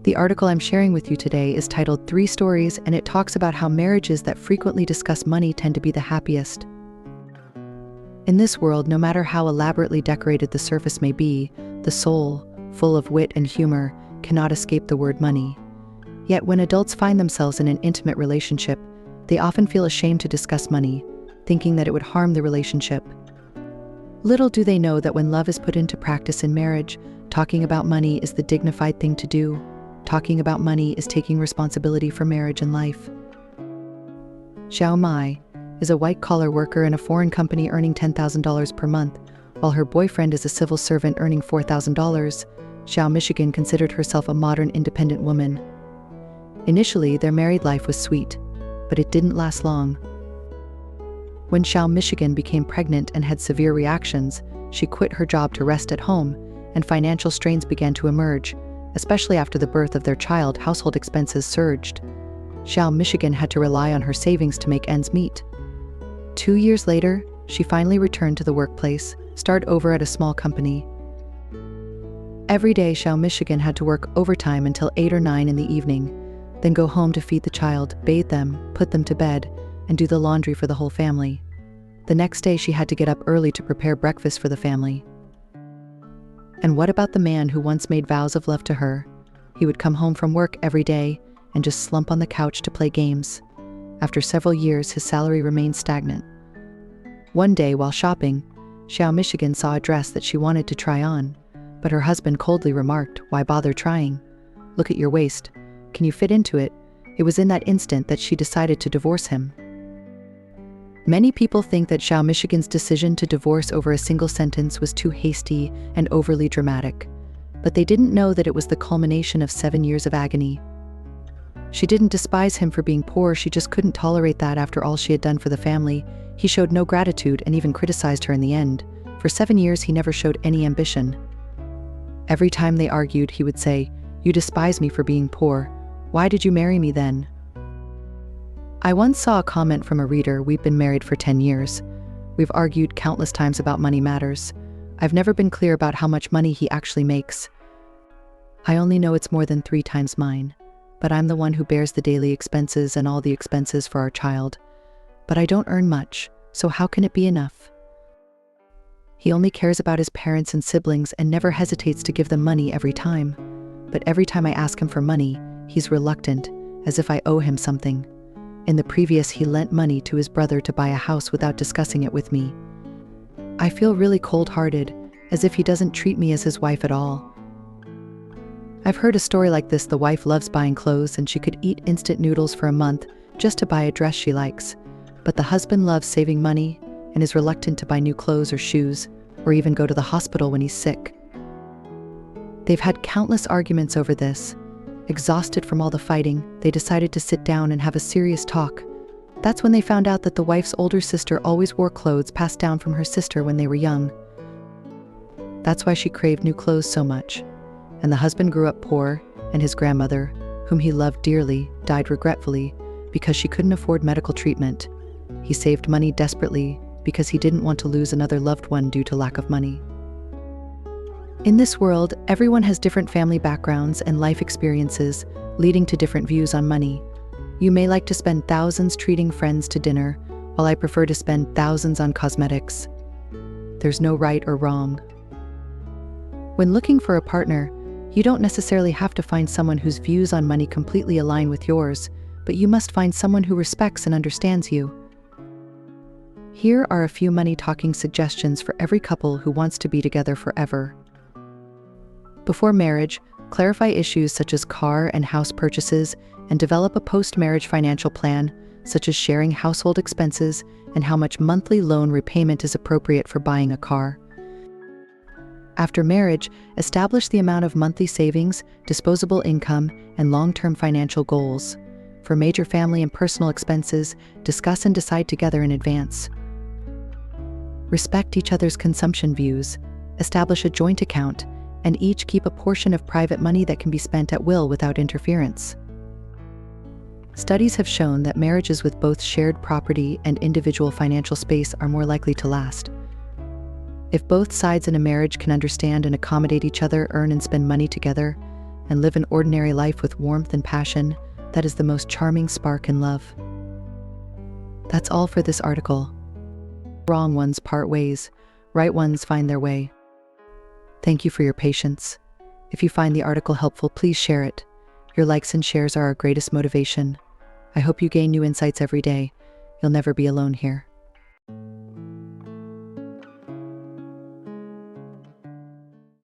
The article I'm sharing with you today is titled 3 Stories, and it talks about how marriages that frequently discuss money tend to be the happiest. In this world, no matter how elaborately decorated the surface may be, the soul, full of wit and humor, cannot escape the word money. Yet when adults find themselves in an intimate relationship, they often feel ashamed to discuss money, thinking that it would harm the relationship. Little do they know that when love is put into practice in marriage, talking about money is the dignified thing to do. Talking about money is taking responsibility for marriage and life. Xiao Mi is a white-collar worker in a foreign company earning $10,000 per month, while her boyfriend is a civil servant earning $4,000. Xiao Michigan considered herself a modern, independent woman. Initially, their married life was sweet, but it didn't last long. When Xiao Michigan became pregnant and had severe reactions, she quit her job to rest at home, and financial strains began to emerge. Especially after the birth of their child, household expenses surged. Xiao Michigan had to rely on her savings to make ends meet. 2 years later, she finally returned to the workplace, start over at a small company. Every day, Xiao Michigan had to work overtime until 8 or 9 in the evening, then go home to feed the child, bathe them, put them to bed, and do the laundry for the whole family. The next day, she had to get up early to prepare breakfast for the family. And what about the man who once made vows of love to her? He would come home from work every day and just slump on the couch to play games. After several years, his salary remained stagnant. One day, while shopping, Xiao Michigan saw a dress that she wanted to try on, but her husband coldly remarked, "Why bother trying? Look at your waist. Can you fit into it?" It was in that instant that she decided to divorce him. Many people think that Xiao Michigan's decision to divorce over a single sentence was too hasty and overly dramatic, but they didn't know that it was the culmination of 7 years of agony. She didn't despise him for being poor, she just couldn't tolerate that after all she had done for the family. He showed no gratitude and even criticized her in the end. For 7 years, he never showed any ambition. Every time they argued, he would say, "You despise me for being poor. Why did you marry me then?" I once saw a comment from a reader, "We've been married for 10 years. We've argued countless times about money matters. I've never been clear about how much money he actually makes. I only know it's more than 3 times mine, but I'm the one who bears the daily expenses and all the expenses for our child. But I don't earn much, so how can it be enough?" He only cares about his parents and siblings and never hesitates to give them money every time. But every time I ask him for money, he's reluctant, as if I owe him something. In the previous, he lent money to his brother to buy a house without discussing it with me. I feel really cold-hearted, as if he doesn't treat me as his wife at all. I've heard a story like this: the wife loves buying clothes and she could eat instant noodles for a month just to buy a dress she likes. But the husband loves saving money and is reluctant to buy new clothes or shoes, or even go to the hospital when he's sick. They've had countless arguments over this. Exhausted from all the fighting, they decided to sit down and have a serious talk. That's when they found out that the wife's older sister always wore clothes passed down from her sister when they were young. That's why she craved new clothes so much. And the husband grew up poor, and his grandmother, whom he loved dearly, died regretfully because she couldn't afford medical treatment. He saved money desperately because he didn't want to lose another loved one due to lack of money. In this world, everyone has different family backgrounds and life experiences, leading to different views on money. You may like to spend thousands treating friends to dinner, while I prefer to spend thousands on cosmetics. There's no right or wrong. When looking for a partner, you don't necessarily have to find someone whose views on money completely align with yours, but you must find someone who respects and understands you. Here are a few money-talking suggestions for every couple who wants to be together forever. Before marriage, clarify issues such as car and house purchases and develop a post-marriage financial plan, such as sharing household expenses and how much monthly loan repayment is appropriate for buying a car. After marriage, establish the amount of monthly savings, disposable income, and long-term financial goals. For major family and personal expenses, discuss and decide together in advance. Respect each other's consumption views. Establish a joint account, and each keep a portion of private money that can be spent at will without interference. Studies have shown that marriages with both shared property and individual financial space are more likely to last. If both sides in a marriage can understand and accommodate each other, earn and spend money together, and live an ordinary life with warmth and passion that is the most charming spark in love. That's all for this article. Wrong ones part ways, right ones find their way. Thank you for your patience. If you find the article helpful, please share it. Your likes and shares are our greatest motivation. I hope you gain new insights every day. You'll never be alone here.